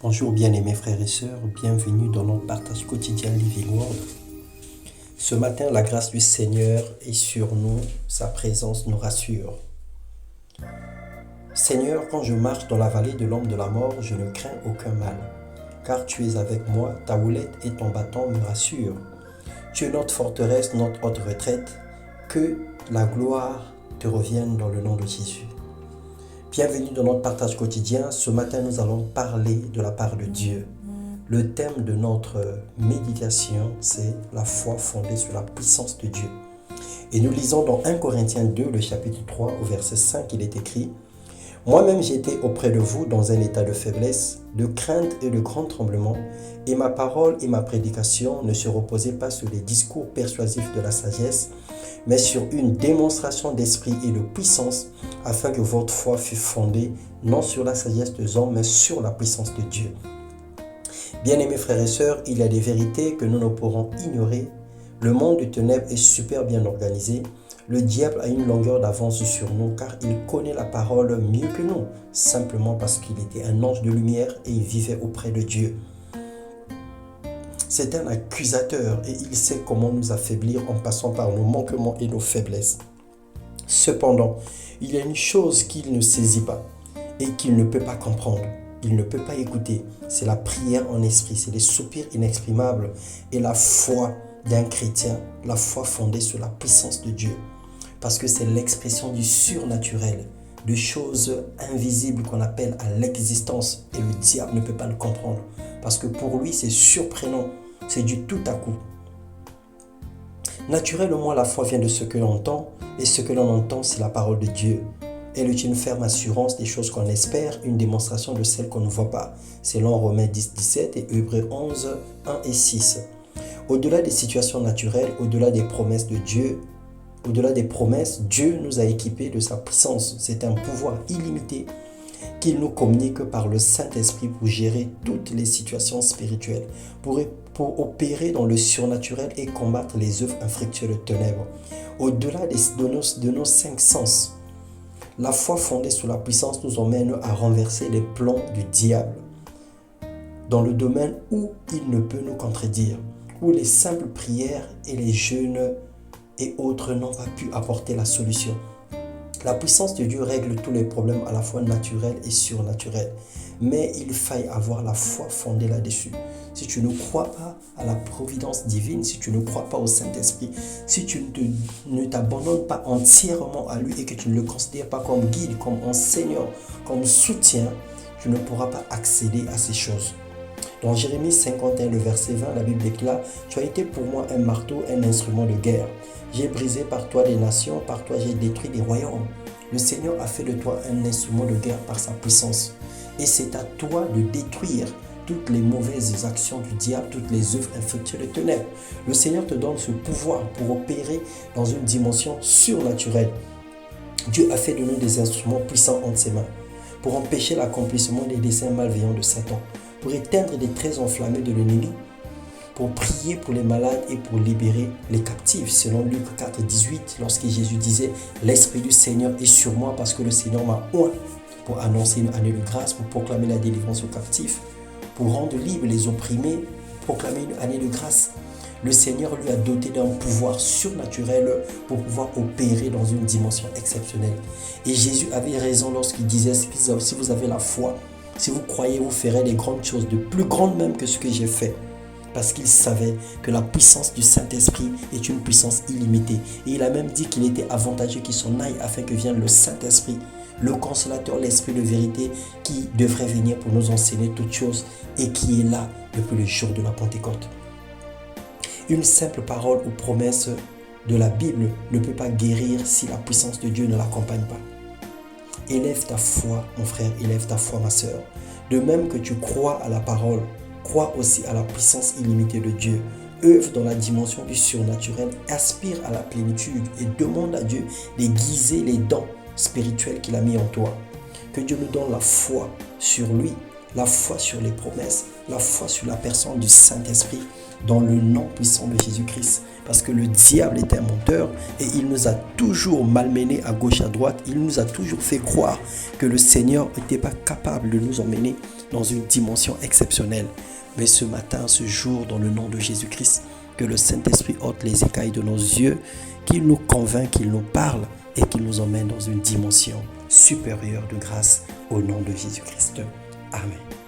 Bonjour bien-aimés frères et sœurs, bienvenue dans notre partage quotidien Living Word. Ce matin, la grâce du Seigneur est sur nous, sa présence nous rassure. Seigneur, quand je marche dans la vallée de l'ombre de la mort, je ne crains aucun mal, car tu es avec moi, ta houlette et ton bâton me rassurent. Tu es notre forteresse, notre haute retraite, que la gloire te revienne dans le nom de Jésus. Bienvenue dans notre partage quotidien. Ce matin, nous allons parler de la part de Dieu. Le thème de notre méditation, c'est la foi fondée sur la puissance de Dieu. Et nous lisons dans 1 Corinthiens 2, le chapitre 3, au verset 5, il est écrit « Moi-même j'étais auprès de vous dans un état de faiblesse, de crainte et de grand tremblement, et ma parole et ma prédication ne se reposaient pas sur les discours persuasifs de la sagesse, mais sur une démonstration d'esprit et de puissance, afin que votre foi fût fondée non sur la sagesse des hommes, mais sur la puissance de Dieu. » Bien-aimés frères et sœurs, il y a des vérités que nous ne pourrons ignorer. Le monde de ténèbres est super bien organisé. Le diable a une longueur d'avance sur nous car il connaît la parole mieux que nous, simplement parce qu'il était un ange de lumière et il vivait auprès de Dieu. C'est un accusateur et il sait comment nous affaiblir en passant par nos manquements et nos faiblesses. Cependant, il y a une chose qu'il ne saisit pas et qu'il ne peut pas comprendre. Il ne peut pas écouter. C'est la prière en esprit, c'est les soupirs inexprimables et la foi d'un chrétien, la foi fondée sur la puissance de Dieu. Parce que c'est l'expression du surnaturel, de choses invisibles qu'on appelle à l'existence et le diable ne peut pas le comprendre. Parce que pour lui, c'est surprenant, c'est du tout à coup. Naturellement, la foi vient de ce que l'on entend et ce que l'on entend, c'est la parole de Dieu. Elle est une ferme assurance des choses qu'on espère, une démonstration de celles qu'on ne voit pas, selon Romains 10, 17 et Hébreux 11, 1 et 6. Au-delà des situations naturelles, au-delà des promesses de Dieu, Dieu nous a équipés de sa puissance. C'est un pouvoir illimité qu'il nous communique par le Saint-Esprit pour gérer toutes les situations spirituelles, pour opérer dans le surnaturel et combattre les œuvres infructueuses de ténèbres. Au-delà de nos 5 sens, la foi fondée sur la puissance nous emmène à renverser les plans du diable dans le domaine où il ne peut nous contredire, où les simples prières et les jeûnes et autres n'ont pas pu apporter la solution. La puissance de Dieu règle tous les problèmes à la fois naturels et surnaturels. Mais il faille avoir la foi fondée là-dessus. Si tu ne crois pas à la providence divine, si tu ne crois pas au Saint-Esprit, si tu ne t'abandonnes pas entièrement à lui et que tu ne le considères pas comme guide, comme enseignant, comme soutien, tu ne pourras pas accéder à ces choses. Dans Jérémie 51, le verset 20, la Bible déclare « Tu as été pour moi un marteau, un instrument de guerre. J'ai brisé par toi des nations, par toi j'ai détruit des royaumes. » Le Seigneur a fait de toi un instrument de guerre par sa puissance. Et c'est à toi de détruire toutes les mauvaises actions du diable, toutes les œuvres infructueuses de ténèbres. Le Seigneur te donne ce pouvoir pour opérer dans une dimension surnaturelle. Dieu a fait de nous des instruments puissants entre ses mains pour empêcher l'accomplissement des desseins malveillants de Satan, pour éteindre des traits enflammés de l'ennemi, pour prier pour les malades et pour libérer les captifs. Selon Luc 4, 18, lorsque Jésus disait « L'Esprit du Seigneur est sur moi parce que le Seigneur m'a oint pour annoncer une année de grâce, pour proclamer la délivrance aux captifs, pour rendre libres les opprimés, proclamer une année de grâce. » Le Seigneur lui a doté d'un pouvoir surnaturel pour pouvoir opérer dans une dimension exceptionnelle. Et Jésus avait raison lorsqu'il disait « Si vous avez la foi, si vous croyez, vous ferez des grandes choses, de plus grandes même que ce que j'ai fait. » Parce qu'il savait que la puissance du Saint-Esprit est une puissance illimitée. Et il a même dit qu'il était avantageux qu'il s'en aille afin que vienne le Saint-Esprit, le consolateur, l'Esprit de vérité qui devrait venir pour nous enseigner toutes choses et qui est là depuis le jour de la Pentecôte. Une simple parole ou promesse de la Bible ne peut pas guérir si la puissance de Dieu ne l'accompagne pas. Élève ta foi, mon frère, élève ta foi, ma sœur. De même que tu crois à la parole, crois aussi à la puissance illimitée de Dieu. Œuvre dans la dimension du surnaturel, aspire à la plénitude et demande à Dieu d'aiguiser les dons spirituels qu'il a mis en toi. Que Dieu nous donne la foi sur lui, la foi sur les promesses, la foi sur la personne du Saint-Esprit, dans le nom puissant de Jésus-Christ. Parce que le diable est un menteur et il nous a toujours malmenés à gauche, à droite. Il nous a toujours fait croire que le Seigneur n'était pas capable de nous emmener dans une dimension exceptionnelle. Mais ce matin, ce jour, dans le nom de Jésus-Christ, que le Saint-Esprit ôte les écailles de nos yeux, qu'il nous convainc, qu'il nous parle et qu'il nous emmène dans une dimension supérieure de grâce au nom de Jésus-Christ. Amen.